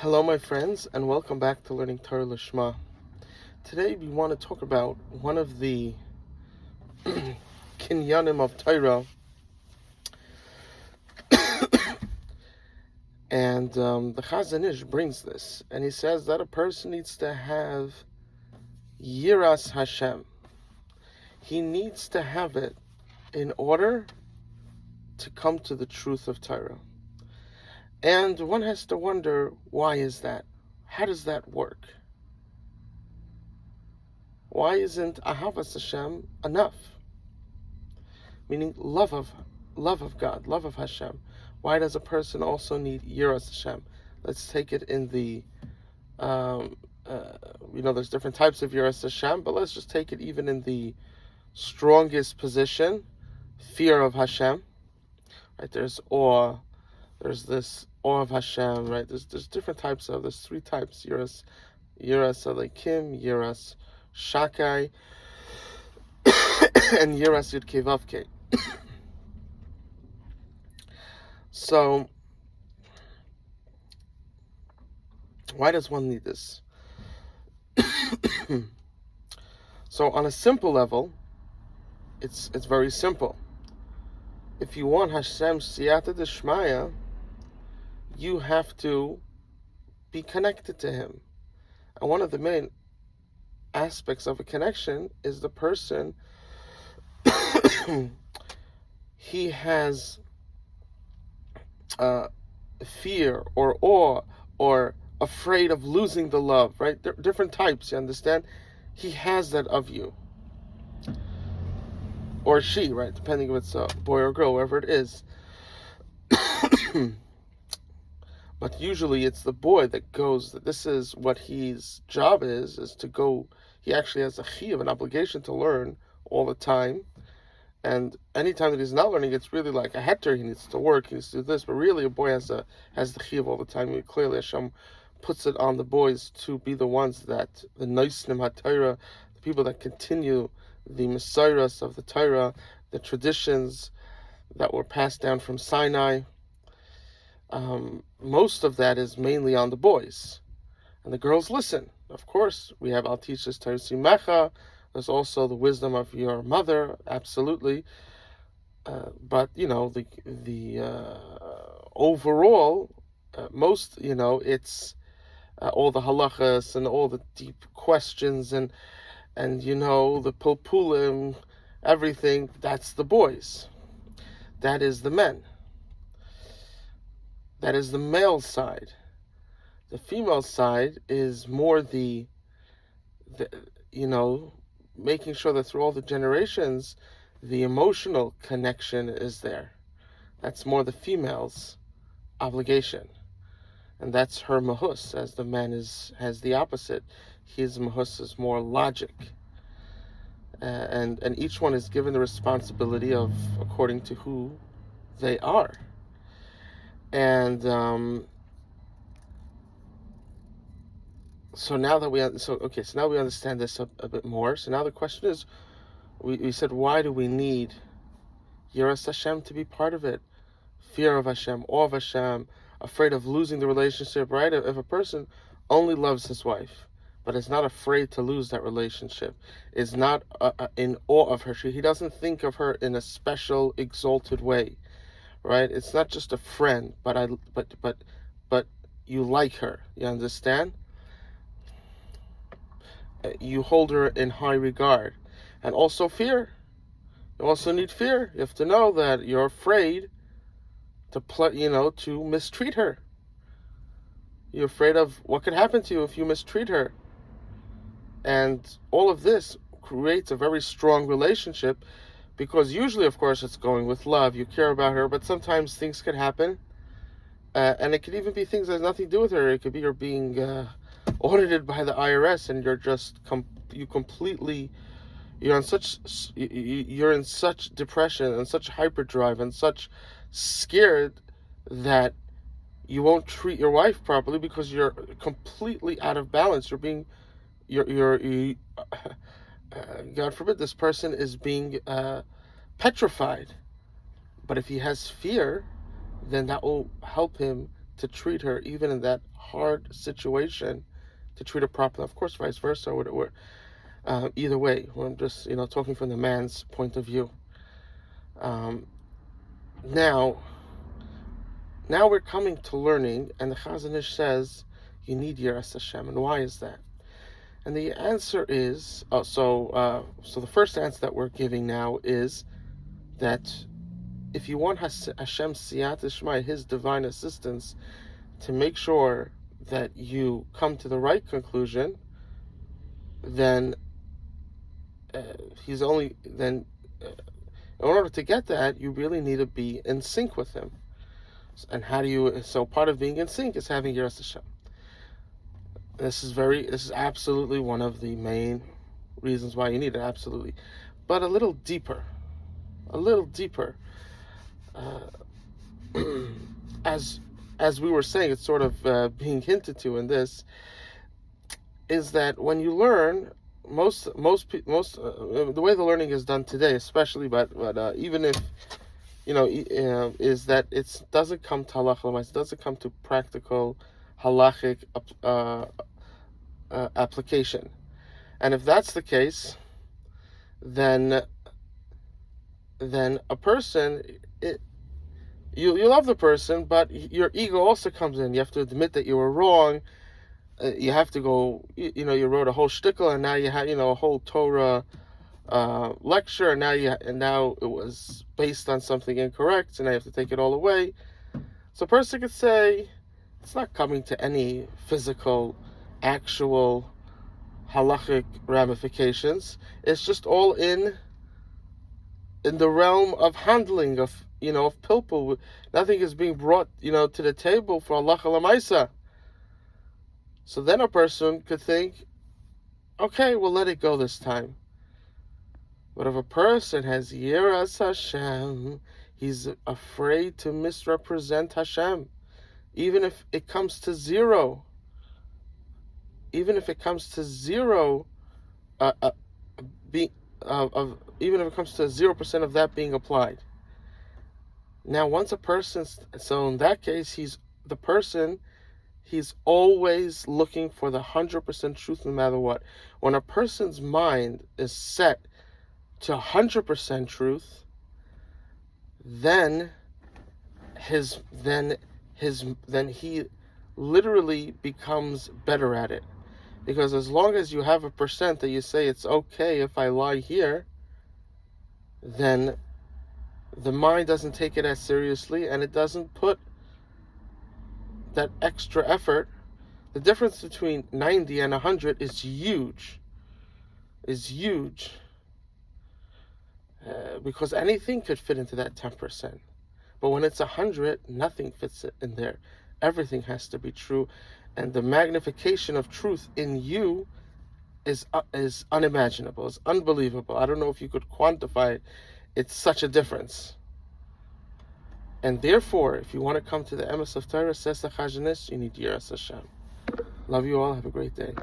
Hello, my friends, and welcome back to Learning Torah Lishma. Today, we want to talk about one of the kinyanim of Torah, and the Chazon Ish brings this, and he says that a person needs to have Yiras Hashem. He needs to have it in order to come to the truth of Torah. And one has to wonder, why is that? How does that work? Why isn't Ahavas Hashem enough? Meaning love of God, love of Hashem. Why does a person also need Yiras Hashem? Let's take it in the, there's different types of Yiras Hashem, but let's just take it even in the strongest position, fear of Hashem. Right? There's awe. There's this awe of Hashem. Right? There's different types of. There's three types: Yiras Alekim, Yiras Shakai, and Yiras Yud Kei Vav Kei. So, why does one need this? So, on a simple level, it's very simple. If you want Hashem's siyata d'shmaya, you have to be connected to Him. And one of the main aspects of a connection is the person, he has fear or awe or afraid of losing the love, right? There are different types, you understand? He has that of you. Or she, right? Depending if it's a boy or girl, wherever it is. But usually it's the boy that goes, that this is what his job is to go. He actually has a chiyuv, an obligation to learn all the time. And anytime that he's not learning, it's really like a heter. He needs to work, he needs to do this. But really, a boy has the chiyuv all the time. Clearly, Hashem puts it on the boys to be the ones that, the noisnim haTorah, the people that continue the Messiahs of the Torah, the traditions that were passed down from Sinai. Most of that is mainly on the boys. And the girls listen. Of course, we have Al Tishas Torah Simecha. There's also the wisdom of your mother, absolutely. But, the overall, most, it's all the halachas and all the deep questions and the pulpulim, everything, that's the boys. That is the men. That is the male side. The female side is more the making sure that through all the generations, the emotional connection is there. That's more the female's obligation. And that's her mahus, as the man has the opposite. His mahus is more logic. And each one is given the responsibility of according to who they are. And so now we understand this a bit more. So now the question is, we said, why do we need Yiras Hashem to be part of it? Fear of Hashem, awe of Hashem, afraid of losing the relationship, right? If a person only loves his wife, but is not afraid to lose that relationship, is not in awe of her, he doesn't think of her in a special, exalted way, right? It's not just a friend, but you like her. You understand? You hold her in high regard. And also fear. You also need fear. You have to know that you're afraid to mistreat her. You're afraid of what could happen to you if you mistreat her. And all of this creates a very strong relationship, because usually, of course, it's going with love. You care about her, but sometimes things could happen. And it could even be things that have nothing to do with her. It could be you're being audited by the IRS, and you're just you're in such depression and such hyperdrive and such scared that you won't treat your wife properly because you're completely out of balance. God forbid, this person is being petrified. But if he has fear, then that will help him to treat her, even in that hard situation, to treat her properly. Of course, vice versa. Either way, I'm just talking from the man's point of view. Now we're coming to learning, and the Chazon Ish says you need Yiras Hashem, and why is that? And the answer is so the first answer that we're giving now is that if you want Hashem's Siyata Shema, His divine assistance, to make sure that you come to the right conclusion, then in order to get that, you really need to be in sync with Him. And so part of being in sync is having Yiras Hashem. This is absolutely one of the main reasons why you need it, absolutely. But a little deeper. As we were saying, it's sort of being hinted to in this, is that when you learn, most the way the learning is done today, especially, but even if is that it doesn't come to halacha, it doesn't come to practical halachic application. And if that's the case, then a person, you love the person, but your ego also comes in. You have to admit that you were wrong. You have to go, you wrote a whole shtickle, and now you have, a whole Torah lecture, and now it was based on something incorrect, so now you have to take it all away. So a person could say, it's not coming to any physical, actual halachic ramifications. It's just all in the realm of handling, of pilpul. Nothing is being brought, to the table for halacha l'maisa. So then a person could think, okay, we'll let it go this time. But if a person has Yiras Hashem, he's afraid to misrepresent Hashem, even if it comes to zero. Even if it comes to 0%, of that being applied. Now, once a person, so in that case, he's always looking for the 100% truth, no matter what. When a person's mind is set to 100% truth, then he literally becomes better at it. Because as long as you have a percent that you say it's okay if I lie here, then the mind doesn't take it as seriously, and it doesn't put that extra effort. The difference between 90 and 100 is huge. Because anything could fit into that 10%. But when it's 100, nothing fits in there. Everything has to be true. And the magnification of truth in you is unimaginable. It's unbelievable. I don't know if you could quantify it. It's such a difference. And therefore, if you want to come to the emes of Torah, says the Chazon Ish, you need Yiras Hashem. Love you all. Have a great day.